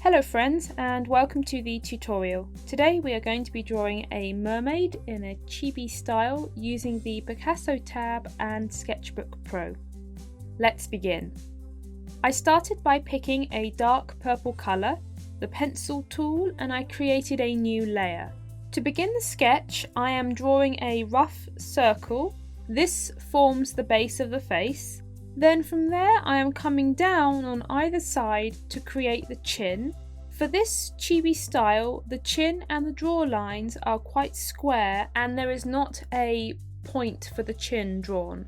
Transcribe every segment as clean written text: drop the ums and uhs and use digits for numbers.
Hello friends, and welcome to the tutorial. Today we are going to be drawing a mermaid in a chibi style using the Picasso Tab and Sketchbook Pro. Let's begin. I started by picking a dark purple colour, the pencil tool, and I created a new layer. To begin the sketch, I am drawing a rough circle. This forms the base of the face. Then from there I am coming down on either side to create the chin. For this chibi style, the chin and the draw lines are quite square and there is not a point for the chin drawn.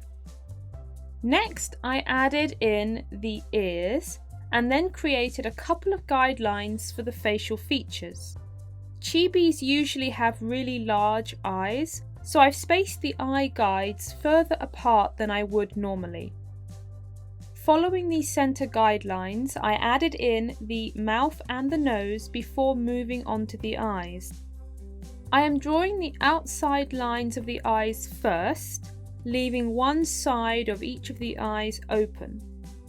Next I added in the ears and then created a couple of guidelines for the facial features. Chibis usually have really large eyes, so I've spaced the eye guides further apart than I would normally. Following these centre guidelines, I added in the mouth and the nose before moving on to the eyes. I am drawing the outside lines of the eyes first, leaving one side of each of the eyes open.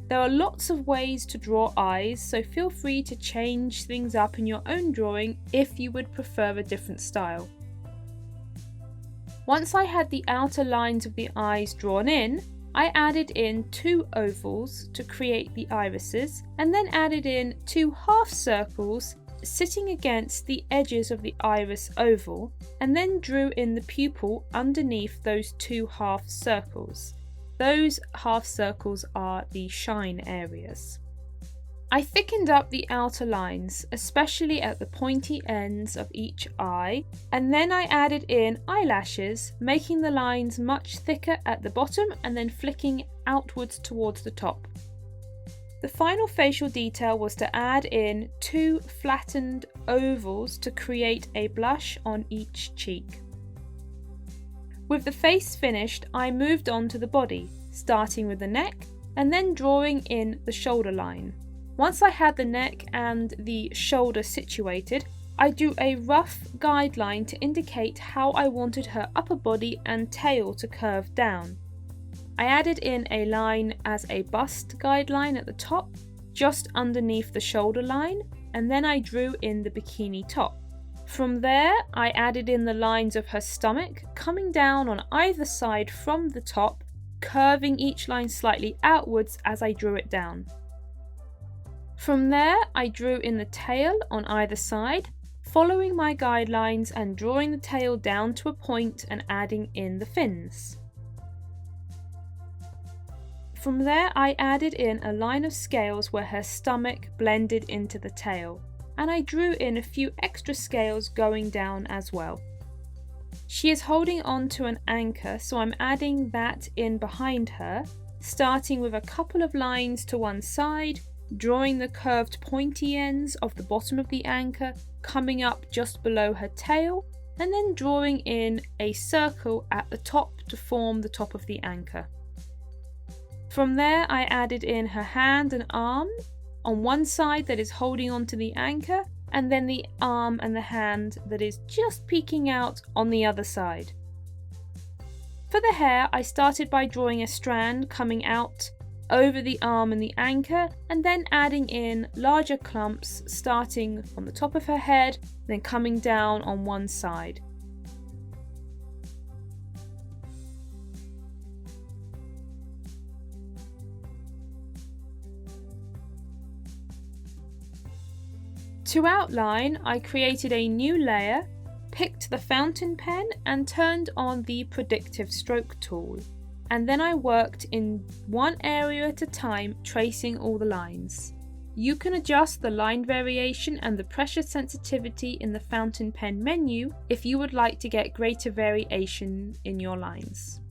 There are lots of ways to draw eyes, so feel free to change things up in your own drawing if you would prefer a different style. Once I had the outer lines of the eyes drawn in, I added in 2 ovals to create the irises and then added in 2 half circles sitting against the edges of the iris oval and then drew in the pupil underneath those 2 half circles. Those half circles are the shine areas. I thickened up the outer lines, especially at the pointy ends of each eye, and then I added in eyelashes, making the lines much thicker at the bottom and then flicking outwards towards the top. The final facial detail was to add in 2 flattened ovals to create a blush on each cheek. With the face finished, I moved on to the body, starting with the neck and then drawing in the shoulder line. Once I had the neck and the shoulder situated, I drew a rough guideline to indicate how I wanted her upper body and tail to curve down. I added in a line as a bust guideline at the top, just underneath the shoulder line, and then I drew in the bikini top. From there, I added in the lines of her stomach, coming down on either side from the top, curving each line slightly outwards as I drew it down. From there, I drew in the tail on either side, following my guidelines and drawing the tail down to a point and adding in the fins. From there, I added in a line of scales where her stomach blended into the tail, and I drew in a few extra scales going down as well. She is holding on to an anchor, so I'm adding that in behind her, starting with a couple of lines to one side, drawing the curved pointy ends of the bottom of the anchor coming up just below her tail, and then drawing in a circle at the top to form the top of the anchor. From there I added in her hand and arm on one side that is holding onto the anchor, and then the arm and the hand that is just peeking out on the other side. For the hair, I started by drawing a strand coming out over the arm and the anchor, and then adding in larger clumps starting on the top of her head, then coming down on one side. To outline, I created a new layer, picked the fountain pen and turned on the predictive stroke tool. And then I worked in one area at a time, tracing all the lines. You can adjust the line variation and the pressure sensitivity in the fountain pen menu if you would like to get greater variation in your lines.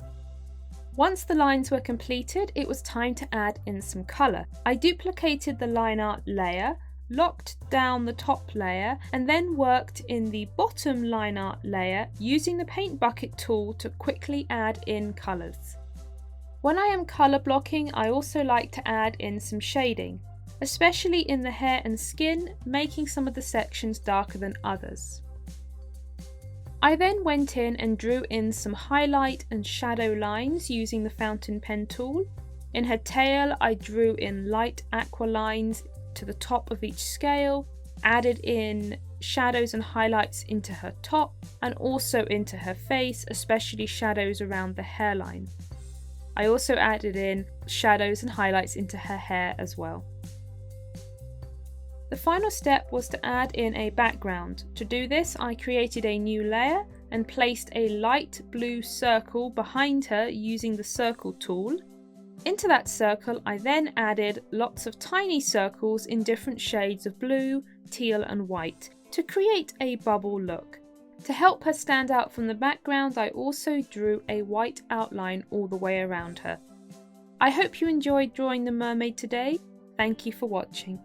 Once the lines were completed, it was time to add in some colour. I duplicated the line art layer, locked down the top layer, and then worked in the bottom line art layer using the paint bucket tool to quickly add in colours. When I am colour blocking, I also like to add in some shading, especially in the hair and skin, making some of the sections darker than others. I then went in and drew in some highlight and shadow lines using the fountain pen tool. In her tail, I drew in light aqua lines to the top of each scale, added in shadows and highlights into her top and also into her face, especially shadows around the hairline. I also added in shadows and highlights into her hair as well. The final step was to add in a background. To do this, I created a new layer and placed a light blue circle behind her using the circle tool. Into that circle, I then added lots of tiny circles in different shades of blue, teal and white to create a bubble look. To help her stand out from the background, I also drew a white outline all the way around her. I hope you enjoyed drawing the mermaid today. Thank you for watching.